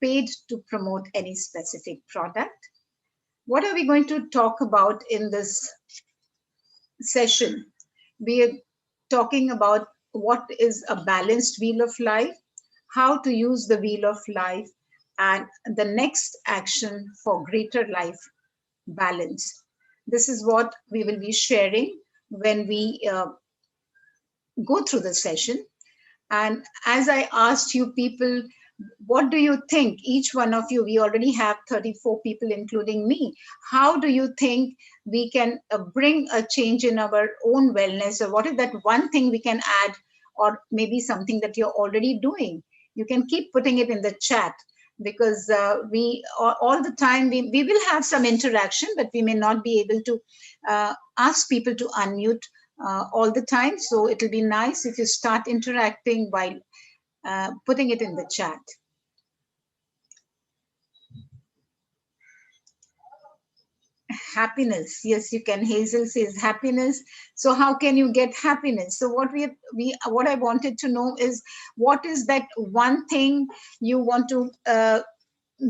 paid to promote any specific product. What are we going to talk about in this session? We are talking about what is a balanced wheel of life, how to use the wheel of life, and the next action for greater life balance. This is what we will be sharing when we go through the session. And as I asked you people, what do you think? Each one of you, we already have 34 people, including me. How do you think we can bring a change in our own wellness? Or what is that one thing we can add, or maybe something that you're already doing? You can keep putting it in the chat, because we all the time we will have some interaction, but we may not be able to ask people to unmute all the time. So it'll be nice if you start interacting while putting it in the chat. Happiness, yes, you can. Hazel says happiness. So how can you get happiness? So what I wanted to know is, what is that one thing you want to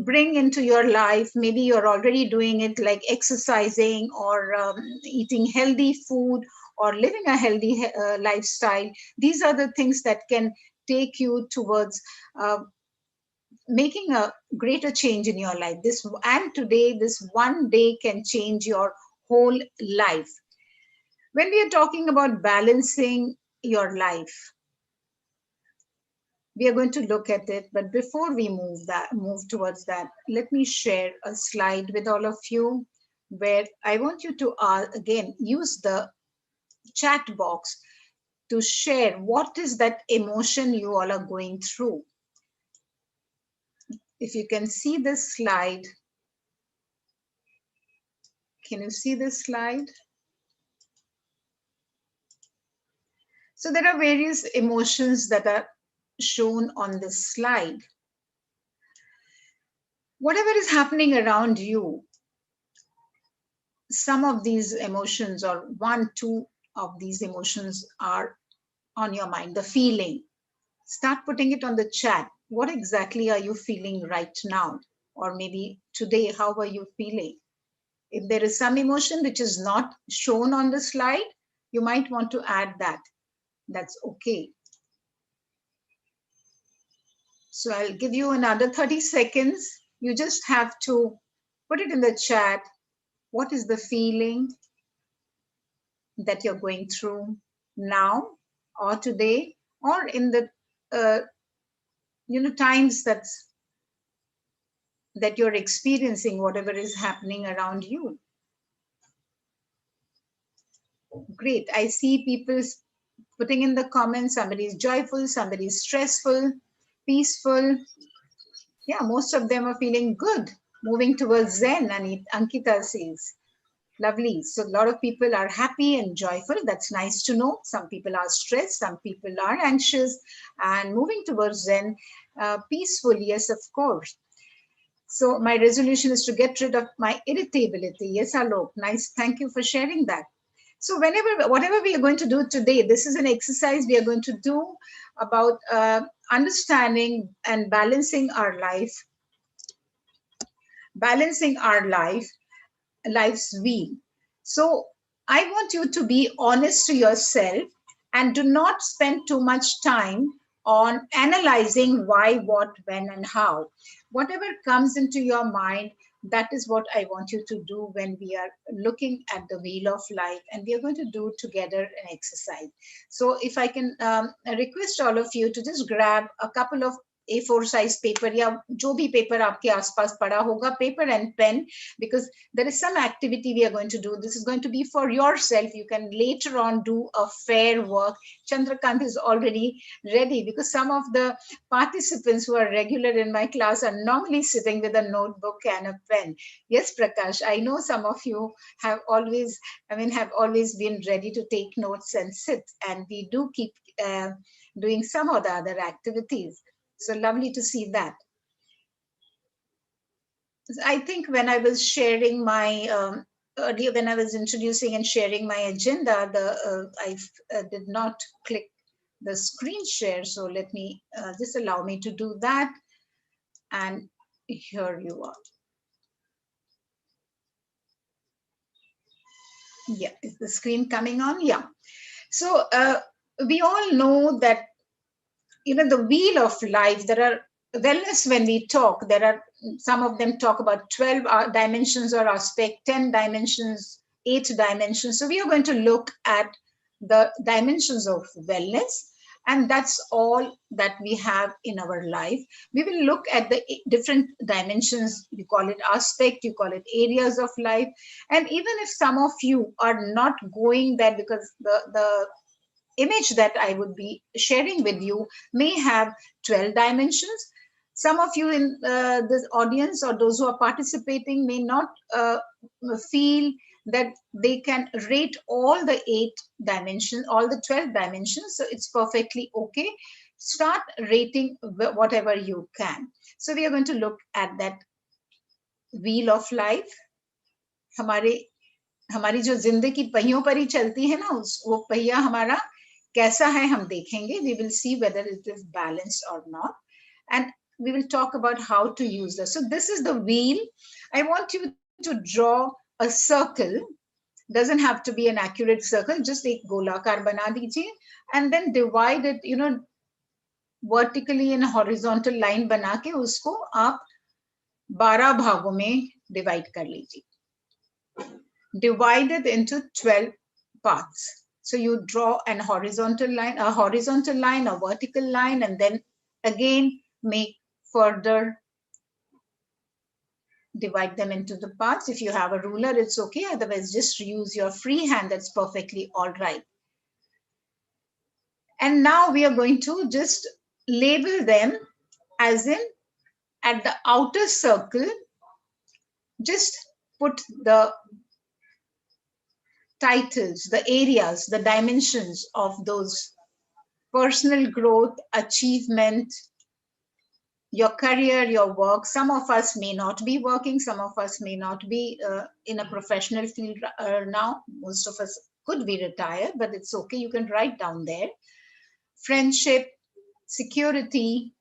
bring into your life? Maybe you're already doing it, like exercising, or eating healthy food, or living a healthy lifestyle. These are the things that can take you towards making a greater change in your life. This one day can change your whole life. When we are talking about balancing your life, we are going to look at it. But before we move towards that, let me share a slide with all of you, where I want you to again use the chat box to share what is that emotion you all are going through. If you can see this slide, can you see this slide? So there are various emotions that are shown on this slide. Whatever is happening around you, some of these emotions, or one, two of these emotions, are on your mind. The feeling, start putting it on the chat. What exactly are you feeling right now? Or maybe today, how are you feeling? If there is some emotion which is not shown on the slide, you might want to add that. That's okay. So I'll give you another 30 seconds. You just have to put it in the chat. What is the feeling that you're going through now, or today, or in the times that you're experiencing whatever is happening around you? Great. I see people putting in the comments. Somebody is joyful, somebody is stressful, peaceful. Yeah, most of them are feeling good, moving towards Zen, Ankita says. Lovely. So a lot of people are happy and joyful. That's nice to know. Some people are stressed, some people are anxious, and moving towards Zen, peaceful, yes, of course. So my resolution is to get rid of my irritability. Yes, Alok, nice. Thank you for sharing that. So whatever we are going to do today, this is an exercise we are going to do about understanding and balancing our life, life's wheel. So I want you to be honest to yourself and do not spend too much time on analyzing why, what, when, and how. Whatever comes into your mind, that is what I want you to do when we are looking at the wheel of life, and we are going to do together an exercise. So if I can request all of you to just grab a couple of A4 size paper, या जो भी paper आपके आसपास पड़ा होगा, paper and pen, because there is some activity we are going to do. This is going to be for yourself. You can later on do a fair work. Chandrakant is already ready, because some of the participants who are regular in my class are normally sitting with a notebook and a pen. Yes, Prakash, I know some of you have always been ready to take notes and sit, and we do keep doing some of the other activities. So lovely to see that. I think when I was sharing my earlier, when I was introducing and sharing my agenda, I did not click the screen share. So let me just allow me to do that. And here you are. Yeah, is the screen coming on? Yeah. So we all know that, the wheel of life, there are wellness. When we talk, there are some of them talk about 12 dimensions or aspect, 10 dimensions, 8 dimensions. So we are going to look at the dimensions of wellness, and that's all that we have in our life. We will look at the different dimensions. You call it aspect, you call it areas of life. And even if some of you are not going there, because the image that I would be sharing with you may have 12 dimensions. Some of you in this audience or those who are participating may not feel that they can rate all the 8 dimensions, all the 12 dimensions. So it's perfectly okay. Start rating whatever you can. So we are going to look at that wheel of life. हमारी जो जिंदगी पहियों पर ही चलती है ना, वो पहिया हमारा कैसा है हम देखेंगे. We will see whether it is balanced or not, and we will talk about how to use this. So this is the wheel. I want you to draw a circle. Doesn't have to be an accurate circle, just एक गोलाकार बना दीजिए, and then divide it, vertically and horizontal line बना के उसको आप 12 भागों में divide कर लीजिए. Divided into 12 parts. So you draw a horizontal line, a vertical line, and then again make further divide them into the parts. If you have a ruler, it's okay. Otherwise, just use your free hand. That's perfectly all right. And now we are going to just label them, as in at the outer circle, just put the titles, the areas, the dimensions of those: personal growth, achievement, your career, your work. Some of us may not be working, some of us may not be in a professional field now. Most of us could be retired, but it's okay. You can write down there. Friendship, security,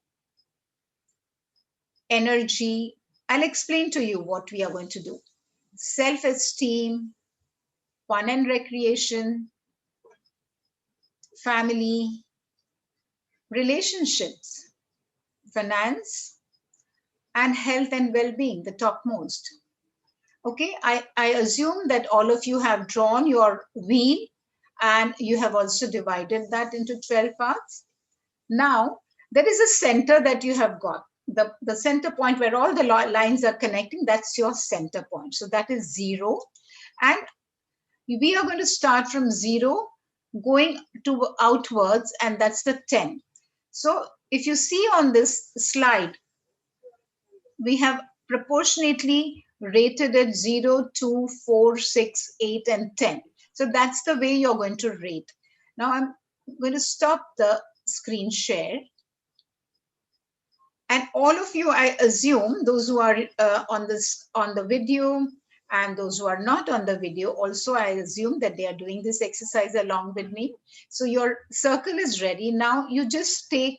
energy. I'll explain to you what we are going to do. Self-esteem, fun and recreation, family, relationships, finance, and health and well-being, the topmost. Okay, I assume that all of you have drawn your wheel and you have also divided that into 12 parts. Now, there is a center that you have got. The center point where all the lines are connecting, that's your center point. So that is 0. And we are going to start from 0 going to outwards, and that's the 10. So if you see on this slide, we have proportionately rated it 0, 2, 4, 6, 8, and 10. So that's the way you're going to rate. Now I'm going to stop the screen share. And all of you, I assume, those who are on the video and those who are not on the video, also I assume that they are doing this exercise along with me. So your circle is ready. Now you just take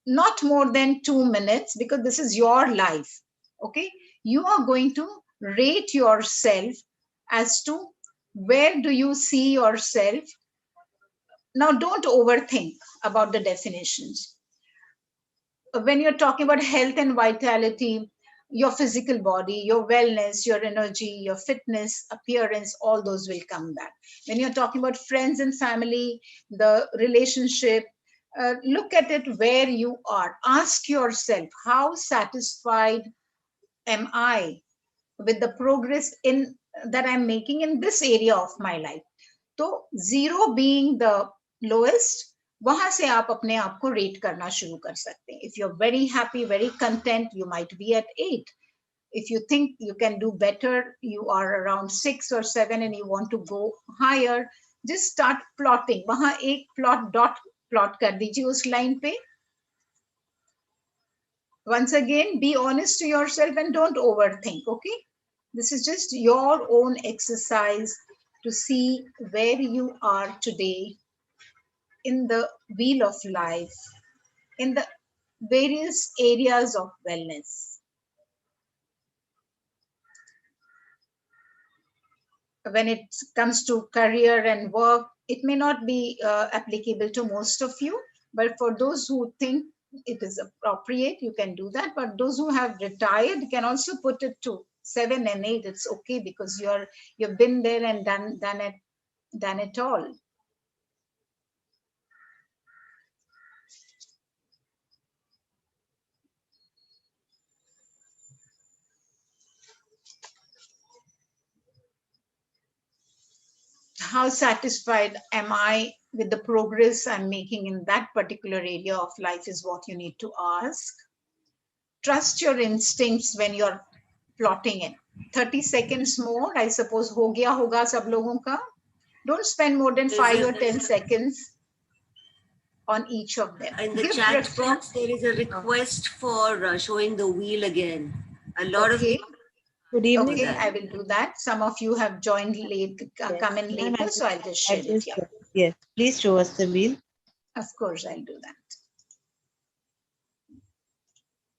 not more than 2 minutes, because this is your life. Okay, you are going to rate yourself as to where do you see yourself. Now don't overthink about the definitions. When you're talking about health and vitality, your physical body, your wellness, your energy, your fitness, appearance, all those will come back. When you're talking about friends and family, the relationship, look at it where you are. Ask yourself, how satisfied am I with the progress in that I'm making in this area of my life? So 0 being the lowest, वहां से आप अपने आप को rate करना शुरू कर सकते हैं. If you're very happy, very content, you might be at 8. If you think you can do better, you are around 6 or 7 and you want to go higher, just start plotting. वहां एक plot dot plot कर दीजिए उस line पे. Once again, be honest to yourself and don't overthink, okay? This is just your own exercise to see where you are today in the wheel of life, in the various areas of wellness. when it comes to career and work, it may not be applicable to most of you, but for those who think it is appropriate, you can do that. But those who have retired can also put it to 7 and 8. It's okay because you've been there and done it all. How satisfied am I with the progress I'm making in that particular area of life is what you need to ask. Trust your instincts when you're plotting it. 30 seconds more, I suppose, ho gaya hoga sab logon ka. Don't spend more than 5 or 10 seconds on each of them. In the chat box, there is a request for showing the wheel again. A lot of people. Good evening. Okay, I will do that. Some of you have joined late, come in later, so I'll just share it here. Yes, please show us the wheel. Of course, I'll do that.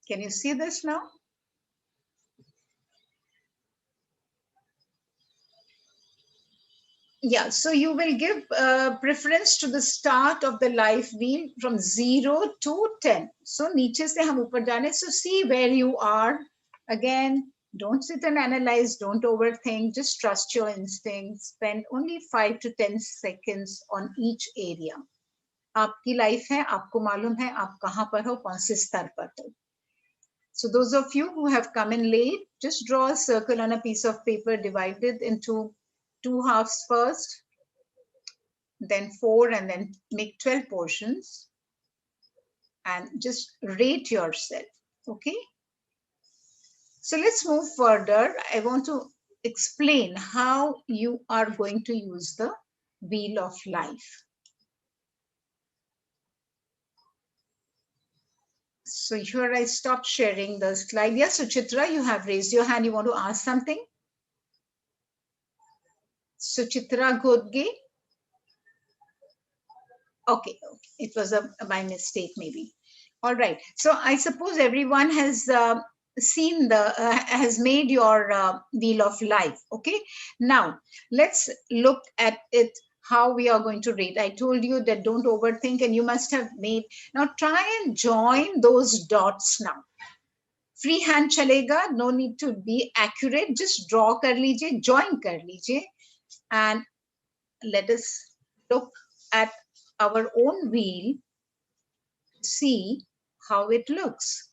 Can you see this now? Yeah, so you will give preference to the start of the life wheel from 0 to 10. So नीचे से हम ऊपर जाने. So see where you are. Again, don't sit and analyze. Don't overthink. Just trust your instincts. Spend only 5 to 10 seconds on each area. आपकी life है, आपको मालूम है आप कहाँ पर हो, कौन से स्तर पर हो. So those of you who have come in late, just draw a circle on a piece of paper, divide it into 2 halves first, then 4, and then make 12 portions, and just rate yourself. Okay. So let's move further. I want to explain how you are going to use the wheel of life. So here I stopped sharing the slide. Yes, Suchitra, you have raised your hand. You want to ask something? Suchitra Godge. Okay, it was by mistake maybe. All right. So I suppose everyone has seen has made your wheel of life. Okay. Now let's look at it. How we are going to rate. I told you that don't overthink, and you must have made. Now try and join those dots now. Freehand chalega. No need to be accurate. Just draw kar lijiye, join kar lijiye, and let us look at our own wheel, see how it looks.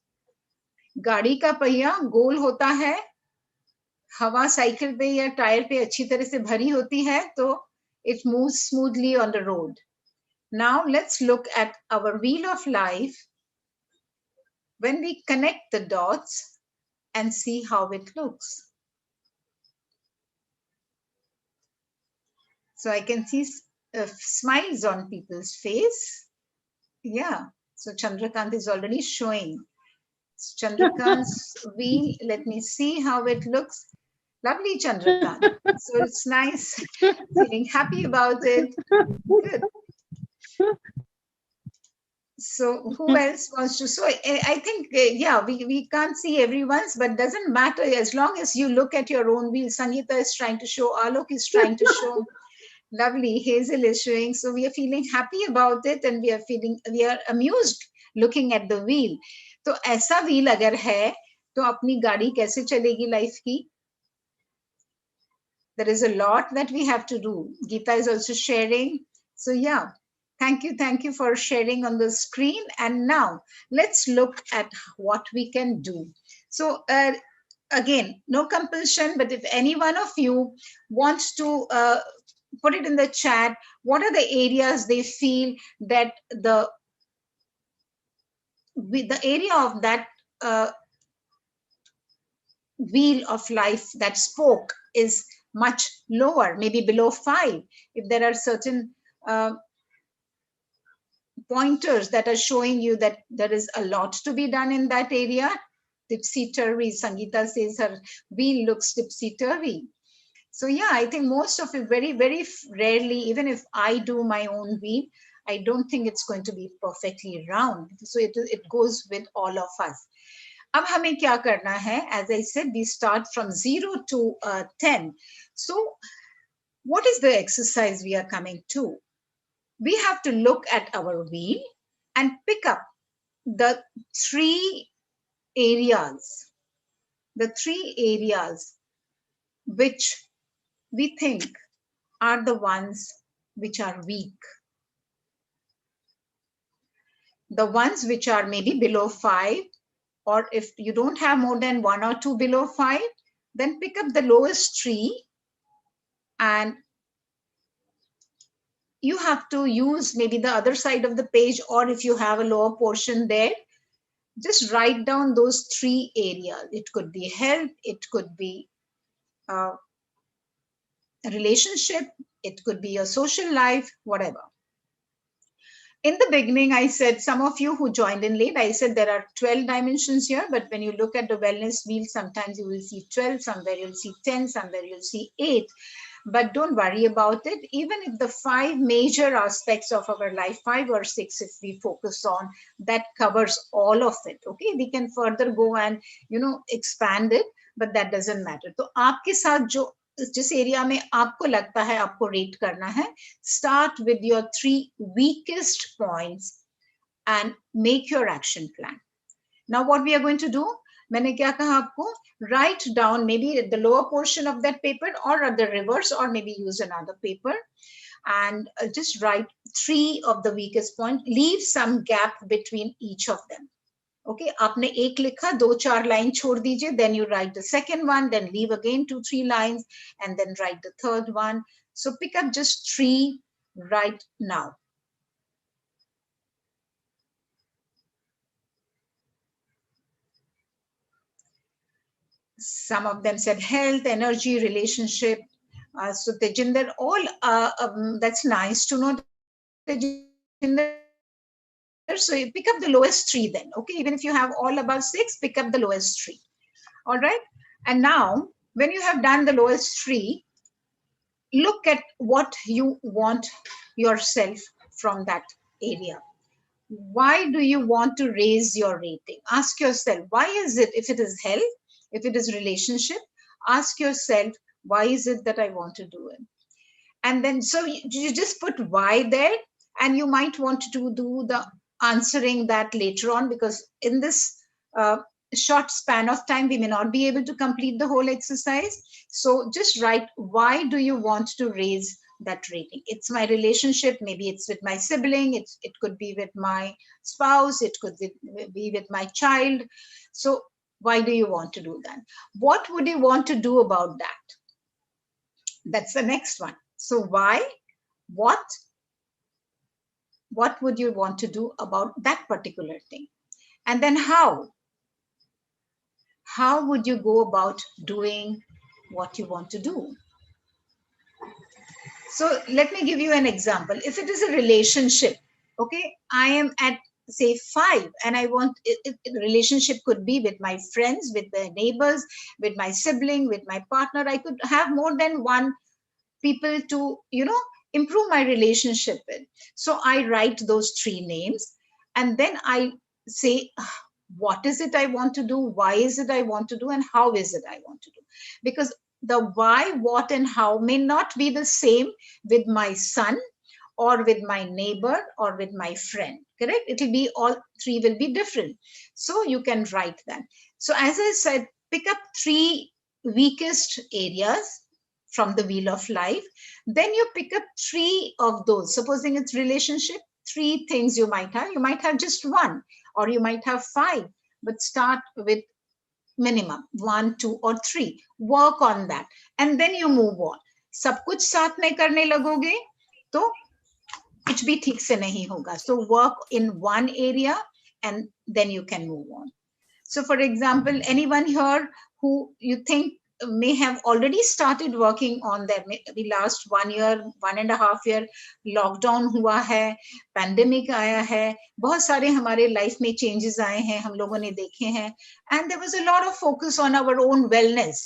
गाड़ी का पहिया गोल होता है, हवा cycle पे या tyre पे अच्छी तरह से भरी होती है तो it moves smoothly on the road. Now let's look at our wheel of life when we connect the dots and see how it looks. So I can see smiles on people's face. Yeah, so Chandrakant is already showing. Chandrakant's wheel, let me see how it looks. Lovely, Chandrakant. So it's nice, feeling happy about it. Good. So who else wants to? So I think, yeah, we can't see everyone's, but doesn't matter as long as you look at your own wheel. Sangeeta is trying to show, Alok is trying to show. Lovely, Hazel is showing. So we are feeling happy about it, and we are amused looking at the wheel. तो ऐसा wheel अगर है तो अपनी गाड़ी कैसे चलेगी life की? There is a lot that we have to do. Geeta is also sharing. So yeah, thank you for sharing on the screen. And now let's look at what we can do. So again, no compulsion, but if any one of you wants to put it in the chat, what are the areas they feel that the area of that wheel of life, that spoke, is much lower, maybe below 5. If there are certain pointers that are showing you that there is a lot to be done in that area, tipsy-turvy, Sangeeta says her wheel looks tipsy-turvy. So yeah, I think most of it, very, very rarely, even if I do my own wheel, I don't think it's going to be perfectly round. So it goes with all of us. अब हमें क्या करना है? As I said, we start from 0 to 10. So What is the exercise we are coming to? We have to look at our wheel and pick up the three areas which we think are the ones which are weak. The ones which are maybe below 5, or if you don't have more than 1 or 2 below 5, then pick up the lowest 3, and you have to use maybe the other side of the page, or if you have a lower portion there, just write down those 3 areas. It could be health, it could be a relationship, it could be your social life, whatever. In the beginning, I said, some of you who joined in late, I said there are 12 dimensions here, but when you look at the wellness wheel, sometimes you will see 12, somewhere you'll see 10, somewhere you'll see 8. But don't worry about it. Even if the 5 major aspects of our life, 5 or 6, if we focus on, that covers all of it. Okay, we can further go and expand it, but that doesn't matter. तो आपके साथ जो जिस area में आपको लगता है आपको रेट करना है, start with your 3 weakest points and make your action plan. Now what we are going to do, मैंने क्या कहा आपको, write down maybe at the lower portion of that paper or at the reverse, or maybe use another paper, and just write 3 of the weakest points. Leave some gap between each of them. Okay, आपने एक लिखा, 2-4 line छोड़ दीजिए, then you write the second one, then leave again 2-3 lines, and then write the third one. So pick up just 3 right now. Some of them said health, energy, relationship. So Tejinder, all that's nice to know, Tejinder. So you pick up the lowest 3 then. Okay, even if you have all above 6, pick up the lowest 3. All right. And now, when you have done the lowest 3, look at what you want yourself from that area. Why do you want to raise your rating? Ask yourself, why is it, if it is health, if it is relationship, ask yourself, why is it that I want to do it? And then, so you just put why there, and you might want to do the answering that later on, because in this short span of time, we may not be able to complete the whole exercise. So just write, why do you want to raise that rating? It's my relationship, maybe it's with my sibling, it could be with my spouse, it could be with my child. So why do you want to do that? What would you want to do about that? That's the next one. So why, what would you want to do about that particular thing? And then how would you go about doing what you want to do? So let me give you an example. If it is a relationship, okay, I am at say 5, and I want relationship could be with my friends, with the neighbors, with my sibling, with my partner. I could have more than one people to improve my relationship with. So I write those 3 names, and then I say, what is it I want to do? Why is it I want to do? And how is it I want to do? Because the why, what, and how may not be the same with my son, or with my neighbor, or with my friend, correct? It will be, all 3 will be different. So you can write that. So as I said, pick up 3 weakest areas from the wheel of life. Then you pick up 3 of those. Supposing it's relationship, 3 things you might have. You might have just 1, or you might have 5, but start with minimum 1, 2, or 3. Work on that, and then you move on. सब कुछ साथ में करने लगोगे तो कुछ भी ठीक से नहीं होगा. So work in one area, and then you can move on. So for example, anyone here who you think may have already started working on that, maybe last 1 year, 1.5 year, lockdown हुआ है, pandemic आया है, बहुत सारे हमारे life में changes आए हैं, हम लोगों ने देखे हैं, and there was a lot of focus on our own wellness.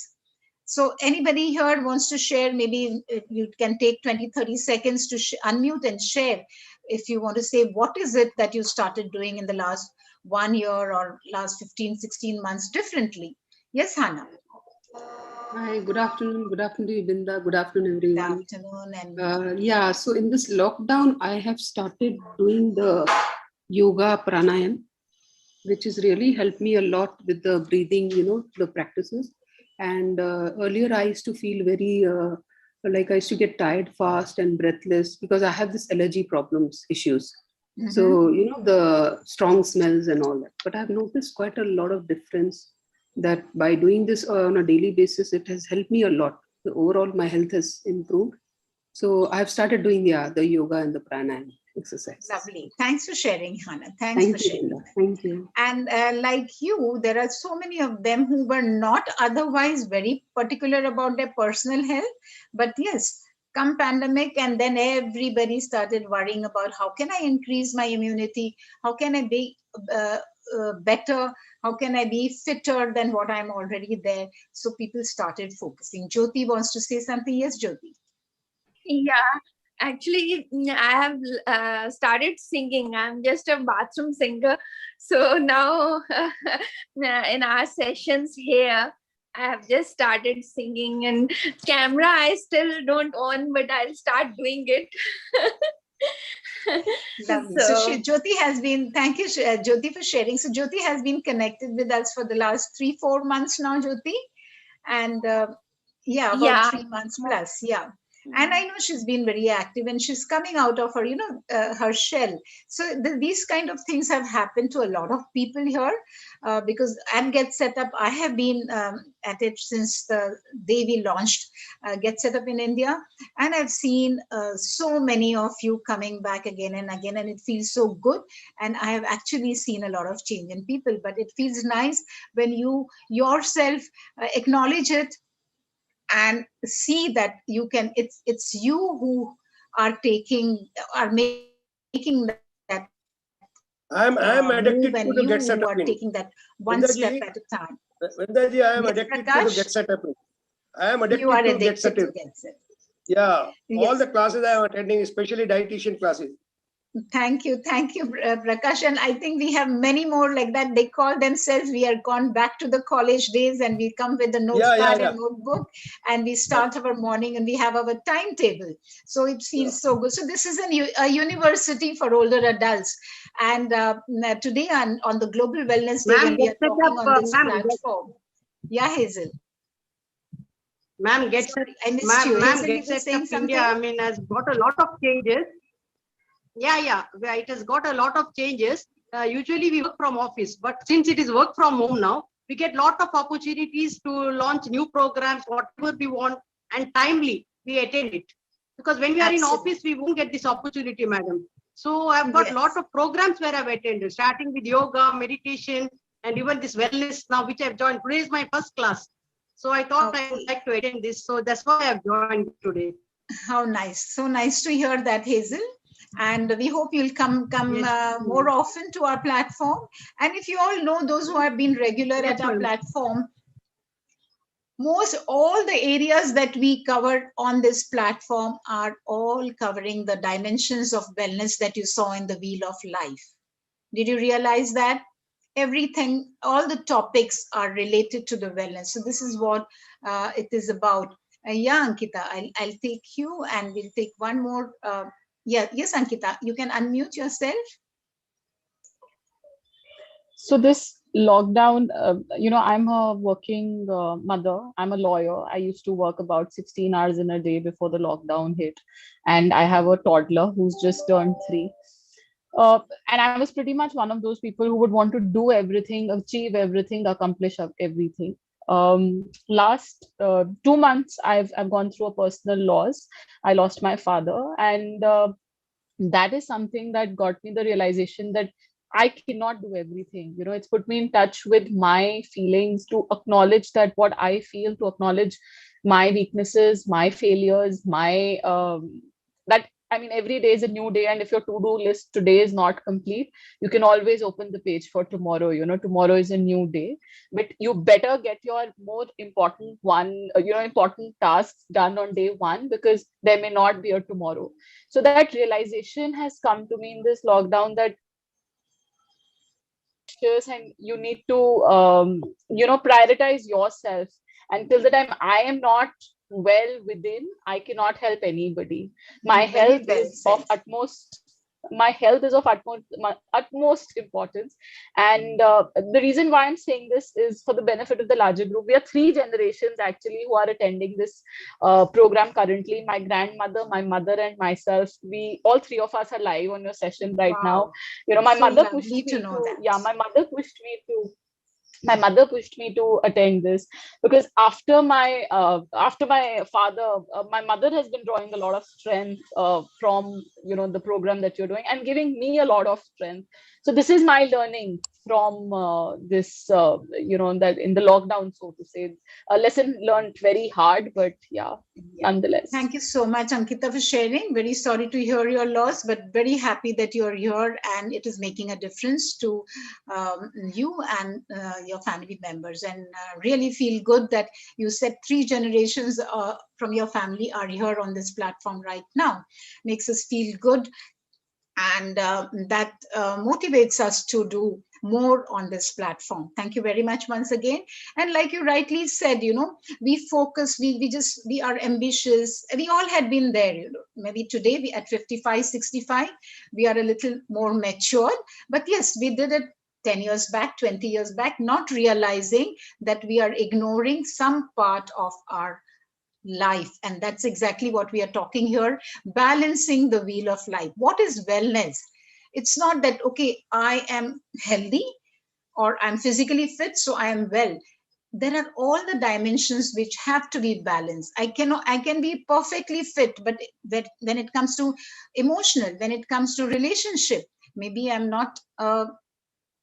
So anybody here wants to share, maybe you can take 20-30 seconds to unmute and share if you want to say, what is it that you started doing in the last 1 year or last 15-16 months differently? Yes, Hannah. Hi, good afternoon. Good afternoon, Binda. Good afternoon, Good everyone. afternoon. And Yeah, so in this lockdown, I have started doing the yoga pranayam, which has really helped me a lot with the breathing, the practices. And earlier, I used to feel very like I used to get tired fast and breathless because I have this allergy problems issues. Mhm. So, the strong smells and all that. But I've noticed quite a lot of difference that by doing this on a daily basis, it has helped me a lot. The overall, my health has improved. So I've started doing, the yoga and the pranayama exercises. Lovely. Thanks for sharing, Hannah. Thanks for Thank you, sharing. Binda. Thank you. And like you, there are so many of them who were not otherwise very particular about their personal health. But yes, come pandemic, and then everybody started worrying about how can I increase my immunity? How can I be better? How can I be fitter than what I'm already there? So people started focusing. Jyoti wants to say something. Yes, Jyoti. Yeah, actually, I have started singing. I'm just a bathroom singer. So now, in our sessions here, I have just started singing, and camera I still don't own, but I'll start doing it. Lovely. So Jyoti has been, thank you, Jyoti, for sharing. So Jyoti has been connected with us for the last 3-4 months now, Jyoti. And about Yeah. 3 months plus. Yeah. And I know she's been very active and she's coming out of her, her shell. So these kind of things have happened to a lot of people here because at Get Set Up, I have been at it since the day we launched Get Set Up in India. And I've seen so many of you coming back again and again, and it feels so good. And I have actually seen a lot of change in people, but it feels nice when you yourself acknowledge it and see that you can, it's you who are making that I'm addicted move, and to the you Get who Set Up are in. taking that one step Vindaji, at a time. Vindaji, I am Yes, addicted to the Prakash? Get Set Up in. I am You addicted are to Get addicted Set to Up. Get Set. Yeah, all Yes. the classes I am attending, especially dietitian classes. Thank you, Prakash. And I think we have many more like that. They call themselves, we are gone back to the college days, and we come with a notepad and notebook, and we start our morning, and we have our timetable. So it feels so good. So this is a university for older adults. And today on the Global Wellness Day, when we are talking on this platform. Yeah, Hazel. Ma'am, Get Set Up India, I mean, has got a lot of changes. Yeah, it has got a lot of changes. Usually we work from office, but since it is work from home now, we get lot of opportunities to launch new programs, whatever we want, and timely we attend it. Because when we are in office, we won't get this opportunity, madam. So I've got lot of programs where I've attended, starting with yoga, meditation, and even this wellness now, which I've joined. Today is my first class. So I thought I would like to attend this. So that's why I've joined today. How nice. So nice to hear that, Hazel. And we hope you'll come more often to our platform. And if you all know, those who have been regular at our platform, most all the areas that we covered on this platform are all covering the dimensions of wellness that you saw in the Wheel of Life. Did you realize that? Everything, all the topics are related to the wellness. So this is what it is about. Yeah, Ankita, I'll take you, and we'll take one more. Yes, Ankita, you can unmute yourself. So this lockdown, I'm a working mother. I'm a lawyer. I used to work about 16 hours in a day before the lockdown hit. And I have a toddler who's just turned 3. And I was pretty much one of those people who would want to do everything, achieve everything, accomplish everything. Last 2 months, I've gone through a personal loss. I lost my father, and that is something that got me the realization that I cannot do everything. It's put me in touch with my feelings, to acknowledge that what I feel, to acknowledge my weaknesses, my failures, my every day is a new day, and if your to-do list today is not complete, you can always open the page for tomorrow. Tomorrow is a new day, but you better get your more important important tasks done on day 1, because there may not be a tomorrow. So that realization has come to me in this lockdown, that and you need to prioritize yourself And till the time I am not well within, I cannot help anybody. My Very health well is of said. utmost importance. And the reason why I'm saying this is for the benefit of the larger group. We are 3 generations actually who are attending this program currently. My grandmother, my mother, and myself. We all 3 of us are live on your session right now. Wow. You know, my So mother pushed lovely to me know to, that. yeah, my mother pushed me to attend this, because after my father, my mother has been drawing a lot of strength from, the program that you're doing, and giving me a lot of strength. So this is my learning from this, that in the lockdown, so to say, a lesson learned very hard, but yeah, nonetheless. Thank you so much, Ankita, for sharing. Very sorry to hear your loss, but very happy that you're here and it is making a difference to you and your family members. And really feel good that you said 3 generations from your family are here on this platform right now. Makes us feel good. And that motivates us to do more on this platform. Thank you very much once again. And like you rightly said, we focus, we are ambitious. We all had been there, maybe today we at 55, 65, we are a little more matured, but yes, we did it 10 years back, 20 years back, not realizing that we are ignoring some part of our life. And that's exactly what we are talking here, balancing the wheel of life. What is wellness? It's not that, okay, I am healthy or I'm physically fit, so I am well. There are all the dimensions which have to be balanced. I can be perfectly fit, but when it comes to emotional, when it comes to relationship, maybe I'm not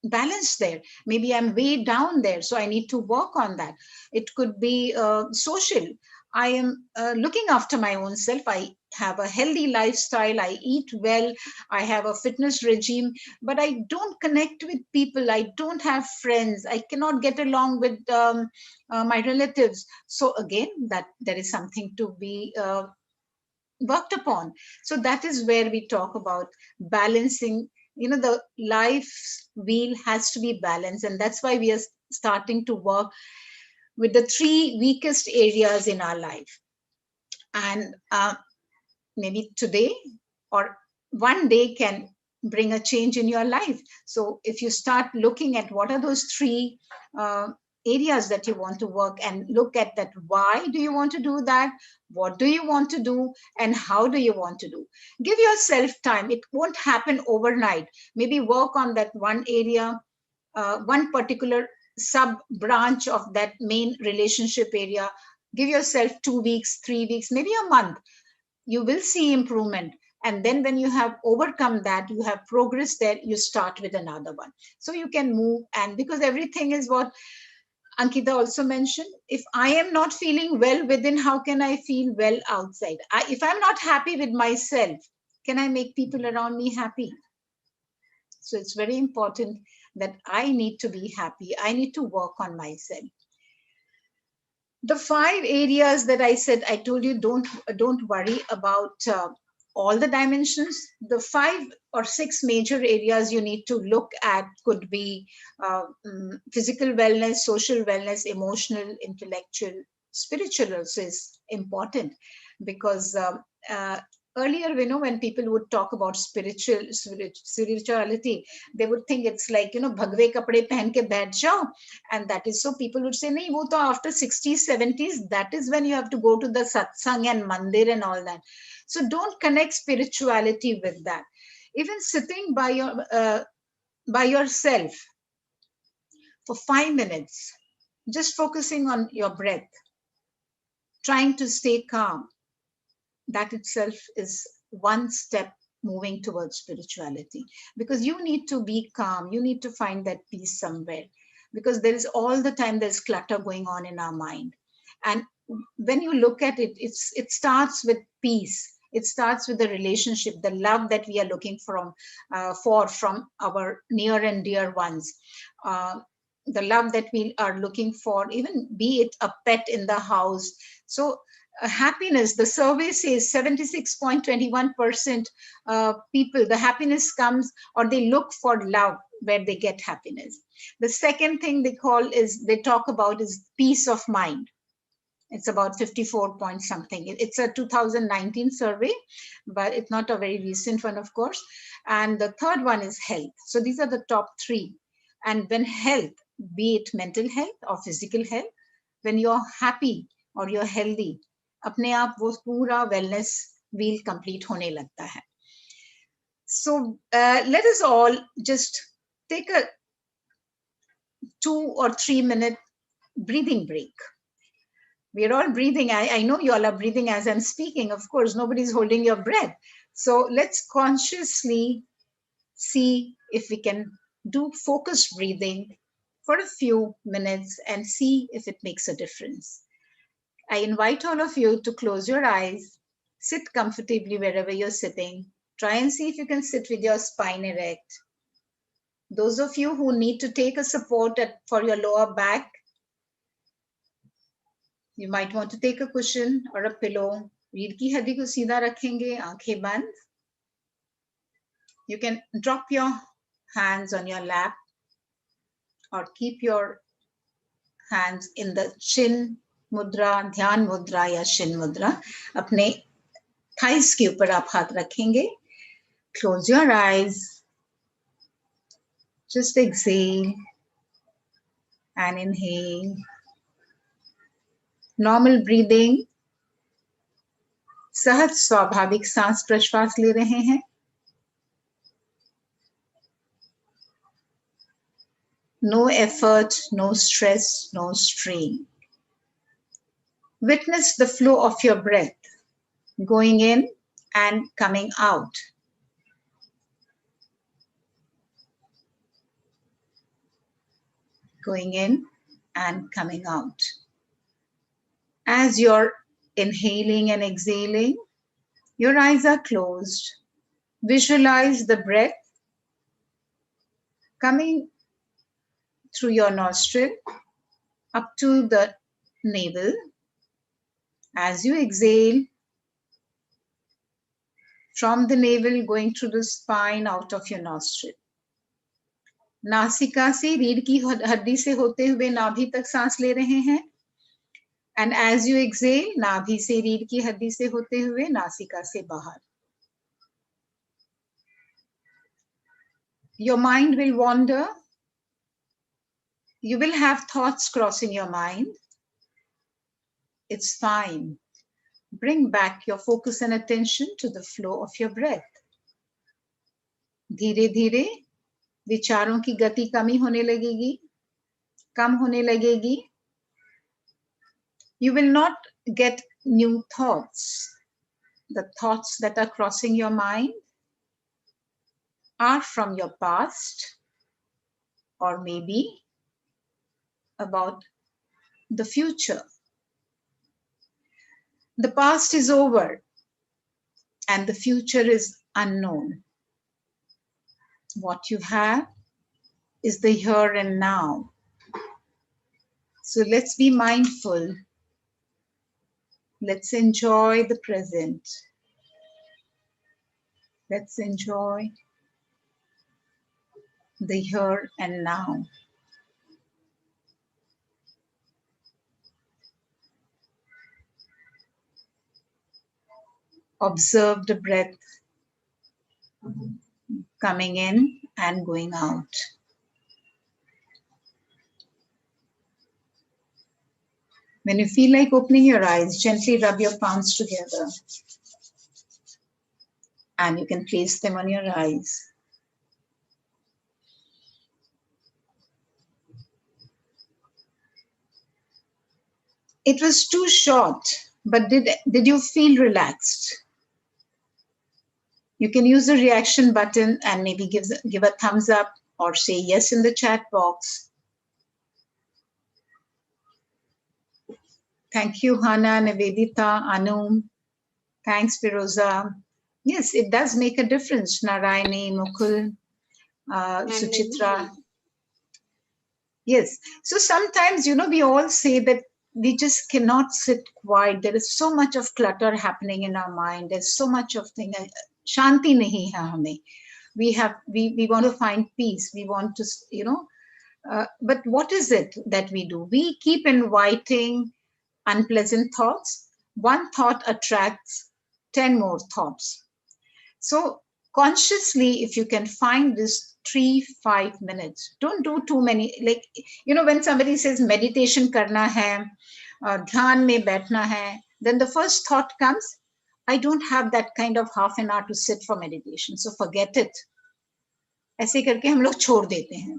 balanced there. Maybe I'm way down there, so I need to work on that. It could be social. I am looking after my own self. I have a healthy lifestyle. I eat well. I have a fitness regime, but I don't connect with people. I don't have friends. I cannot get along with my relatives. So again, that there is something to be worked upon. So that is where we talk about balancing. The life's wheel has to be balanced, and that's why we are starting to work with the 3 weakest areas in our life. And maybe today or one day can bring a change in your life. So if you start looking at what are those 3 areas that you want to work, and look at that, why do you want to do that, what do you want to do, and how do you want to do. Give yourself time. It won't happen overnight. Maybe work on that one area, one particular sub branch of that main relationship area. Give yourself 2 weeks, 3 weeks, maybe a month. You will see improvement. And then when you have overcome that, you have progress there, you start with another one. So you can move. And because everything is what Ankita also mentioned, if I am not feeling well within, how can I feel well outside? If I'm not happy with myself, can I make people around me happy? So it's very important that I need to be happy. I need to work on myself. The 5 areas that I said, I told you, don't worry about all the dimensions. The 5 or 6 major areas you need to look at could be physical wellness, social wellness, emotional, intellectual, spiritual also is important, because earlier, when people would talk about spirituality, they would think it's like, bhagwe kapde pehen ke baith jao. And that is, so people would say, nahi, wo to after 60s, 70s, that is when you have to go to the satsang and mandir and all that. So don't connect spirituality with that. Even sitting by yourself for 5 minutes, just focusing on your breath, trying to stay calm, that itself is one step moving towards spirituality. Because you need to be calm. You need to find that peace somewhere, because there is all the time there's clutter going on in our mind. And when you look at it, it starts with peace. It starts with the relationship, the love that we are looking from our near and dear ones. The love that we are looking for, even be it a pet in the house. So happiness, the survey says 76.21% people, the happiness comes, or they look for love where they get happiness. The second thing they talk about is peace of mind. It's about 54 point something. It's a 2019 survey, but it's not a very recent one, of course. And the third one is health. So these are the top three. And when health, be it mental health or physical health, when you're happy or you're healthy, अपने आप वो पूरा wellness wheel complete होने लगता है. So let us all just take a 2 or 3 minute breathing break. We're all breathing. I know you all are breathing as I'm speaking. Of course, nobody's holding your breath. So let's consciously see if we can do focused breathing for a few minutes and see if it makes a difference. I invite all of you to close your eyes, sit comfortably wherever you're sitting. Try and see if you can sit with your spine erect. Those of you who need to take a support for your lower back, you might want to take a cushion or a pillow. रीढ़ की हड्डी को सीधा रखेंगे, आंखें बंद. You can drop your hands on your lap or keep your hands in the chin mudra, ध्यान मुद्रा या shin mudra. अपने thighs के ऊपर आप हाथ रखेंगे. Close your eyes. Just exhale and inhale. Normal breathing. सहज स्वाभाविक सांस प्रश्वास ले रहे हैं. No effort, no stress, no strain. Witness the flow of your breath going in and coming out. Going in and coming out. As you're inhaling and exhaling, your eyes are closed. Visualize the breath coming through your nostril up to the navel. As you exhale, from the navel going through the spine out of your nostril. नासिका से रीढ़ की हड्डी से होते हुए नाभि तक सांस ले रहे हैं. And as you exhale, नाभि से रीढ़ की हड्डी से होते हुए नासिका से बाहर. Your mind will wander. You will have thoughts crossing your mind. It's fine. Bring back your focus and attention to the flow of your breath. धीरे धीरे विचारों की गति कम होने लगेगी. You will not get new thoughts. The thoughts that are crossing your mind are from your past or maybe about the future. The past is over and the future is unknown. What you have is the here and now. So let's be mindful. Let's enjoy the present. Let's enjoy the here and now. Observe the breath coming in and going out. When you feel like opening your eyes, gently rub your palms together. And you can place them on your eyes. It was too short, but did you feel relaxed? You can use the reaction button and maybe give a thumbs up or say yes in the chat box. Thank you, Hana, Nivedita, Anum. Thanks, Firoza. Yes, it does make a difference. Narayani, Mukul, Suchitra. Yes. So sometimes, we all say that we just cannot sit quiet. There is so much of clutter happening in our mind. There's so much of thing. Shanti nahi hai hame. We want to find peace. We want to, but what is it that we do? We keep inviting unpleasant thoughts. One thought attracts 10 more thoughts. So consciously, if you can find this 3-5 minutes, don't do too many. Like, when somebody says meditation karna hai, dhyan mein baithna hai, then the first thought comes, I don't have that kind of half an hour to sit for meditation, so forget it. ऐसे करके हम लोग छोड़ देते हैं.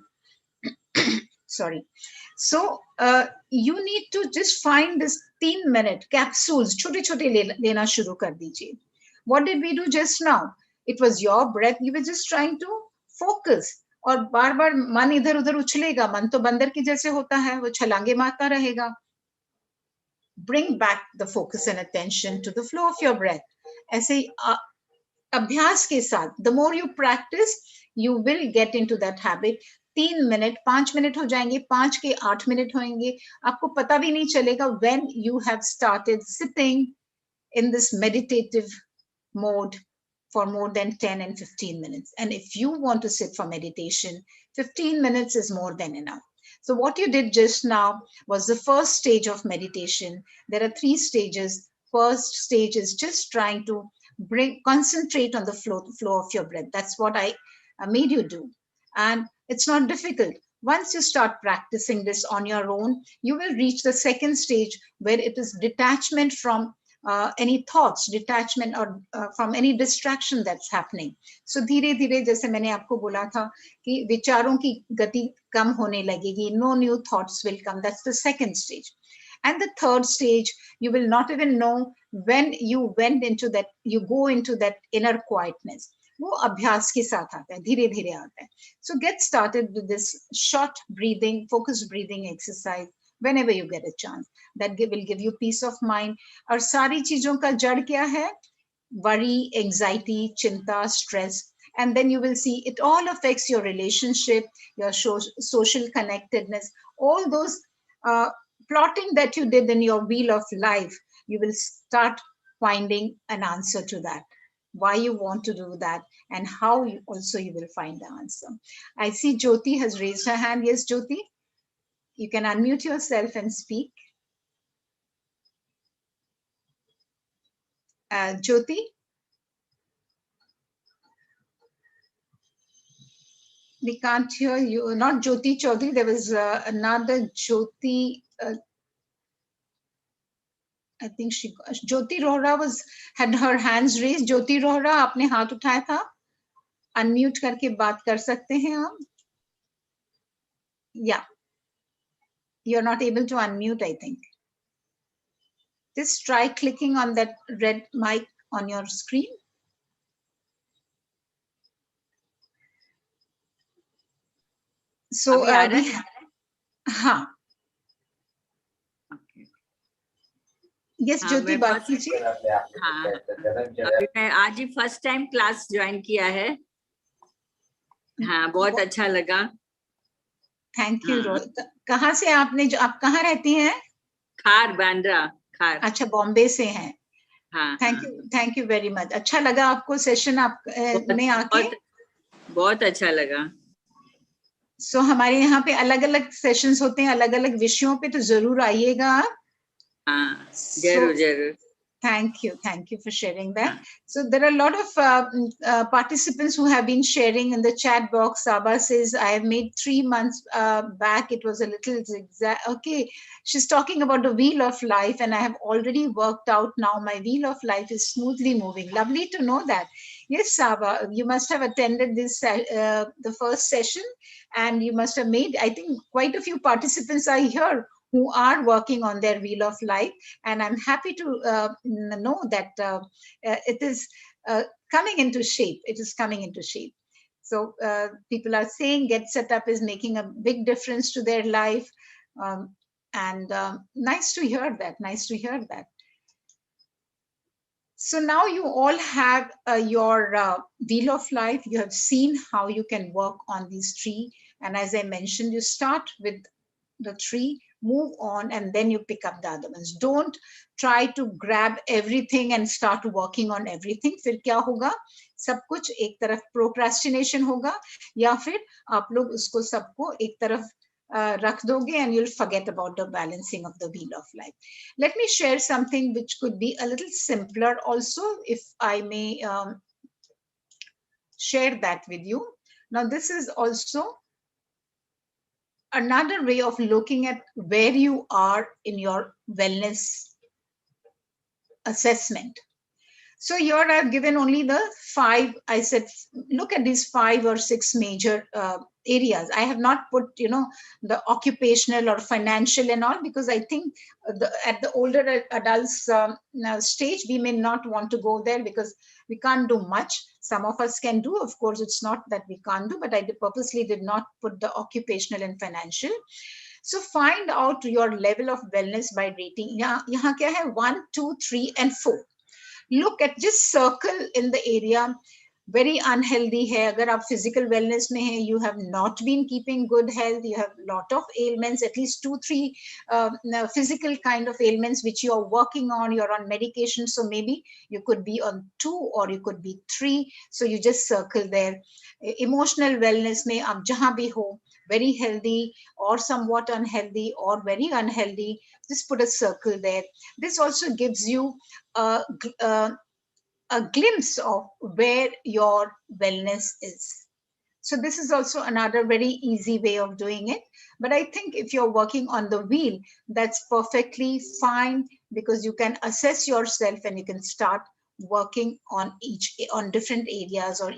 Sorry. So you need to just find this 3-minute capsules, छोटे-छोटे लेना शुरू कर दीजिए. What did we do just now? It was your breath. You were just trying to focus. और बार बार मन इधर उधर उछलेगा. मन तो बंदर की जैसे होता है, वो छलांगे मारता रहेगा. Bring back the focus and attention to the flow of your breath. ऐसे अभ्यास के साथ, the more you practice, you will get into that habit. 3 minute, 5 minute हो जाएंगे, 5 के 8 मिनट होंगे. आपको पता भी नहीं चलेगा when you have started sitting in this meditative mode for more than 10 and 15 minutes. And if you want to sit for meditation, 15 minutes is more than enough. So what you did just now was the first stage of meditation. There are 3 stages. First stage is just trying to concentrate on the flow of your breath. That's what I made you do. And it's not difficult. Once you start practicing this on your own, you will reach the second stage where it is detachment from any thoughts, detachment or from any distraction that's happening. So धीरे धीरे जैसे मैंने आपको बोला था कि विचारों की गति कम होने लगेगी. No new thoughts will come. That's the second stage. And the third stage, you will not even know when you went into that, you go into that inner quietness. वो अभ्यास के साथ आता है, धीरे धीरे आता है. So get started with this short breathing, focused breathing exercise whenever you get a chance. That will give you peace of mind. और सारी चीजों का जड़ क्या है? Worry, anxiety, चिंता, stress. And then you will see it all affects your relationship, your social connectedness, all those plotting that you did in your wheel of life. You will start finding an answer to that. Why you want to do that and how you will find the answer. I see Jyoti has raised her hand. Yes, Jyoti, you can unmute yourself and speak. Jyoti? We can't hear you. Not Jyoti Chaudhary. There was another Jyoti. I think Jyoti Rohra had her hands raised. Jyoti Rohra, आपने हाथ उठाया था. Unmute करके बात कर सकते हैं आप. Yeah. You're not able to unmute, I think. Just try clicking on that red mic on your screen. So, हाँ. Yes, ज्योति बात कीजिए. हाँ, अभी मैं आज ही फर्स्ट टाइम क्लास ज्वाइन किया है. हाँ, बहुत अच्छा लगा. Thank you. कहाँ से आपने, आप कहाँ रहती हैं? खार, बांद्रा खार. अच्छा, बॉम्बे से हैं. हाँ. Thank you very much. अच्छा लगा आपको सेशन में आके? बहुत अच्छा लगा. सो हमारे यहाँ पे अलग अलग सेशंस होते हैं, अलग अलग विषयों पे, तो जरूर आइएगा आप. हाँ, जरूर जरूर. Thank you for sharing that. So there are a lot of participants who have been sharing in the chat box. Saba says, I have made 3 months back. It was a little zigzag. Okay, she's talking about the wheel of life, and I have already worked out now. My wheel of life is smoothly moving. Lovely to know that. Yes, Saba, you must have attended this the first session, and you must have made, I think, quite a few participants are here who are working on their wheel of life. And I'm happy to know that it is coming into shape. It is coming into shape. So people are saying Get Set Up is making a big difference to their life. And nice to hear that. Nice to hear that. So now you all have your wheel of life. You have seen how you can work on these 3. And as I mentioned, you start with the 3, move on, and then you pick up the other ones. Don't try to grab everything and start working on everything. फिर क्या होगा? सब कुछ एक तरफ procrastination होगा, या फिर आप लोग उसको सबको एक तरफ rakh doge and you'll forget about the balancing of the wheel of life. Let me share something which could be a little simpler also, if I may share that with you. Now, this is also another way of looking at where you are in your wellness assessment. So here I've given only the 5, I said, look at these 5 or 6 major areas. I have not put, the occupational or financial and all, because I think at the older adults stage, we may not want to go there because we can't do much. Some of us can do, of course, it's not that we can't do, but I purposely did not put the occupational and financial. So find out your level of wellness by rating. Yahan kya hai? 1, 2, 3, and 4. Look at, just circle in the area. Very unhealthy hai. Agar aap physical wellness mein hai, you have not been keeping good health. You have lot of ailments, at least 2, 3 physical kind of ailments which you are working on. You're on medication, so maybe you could be on 2 or you could be 3. So you just circle there. Emotional wellness mein aap jahan bhi ho, very healthy or somewhat unhealthy or very unhealthy, just put a circle there. This also gives you a glimpse of where your wellness is. So this is also another very easy way of doing it. But I think if you're working on the wheel, that's perfectly fine, because you can assess yourself and you can start working on different areas or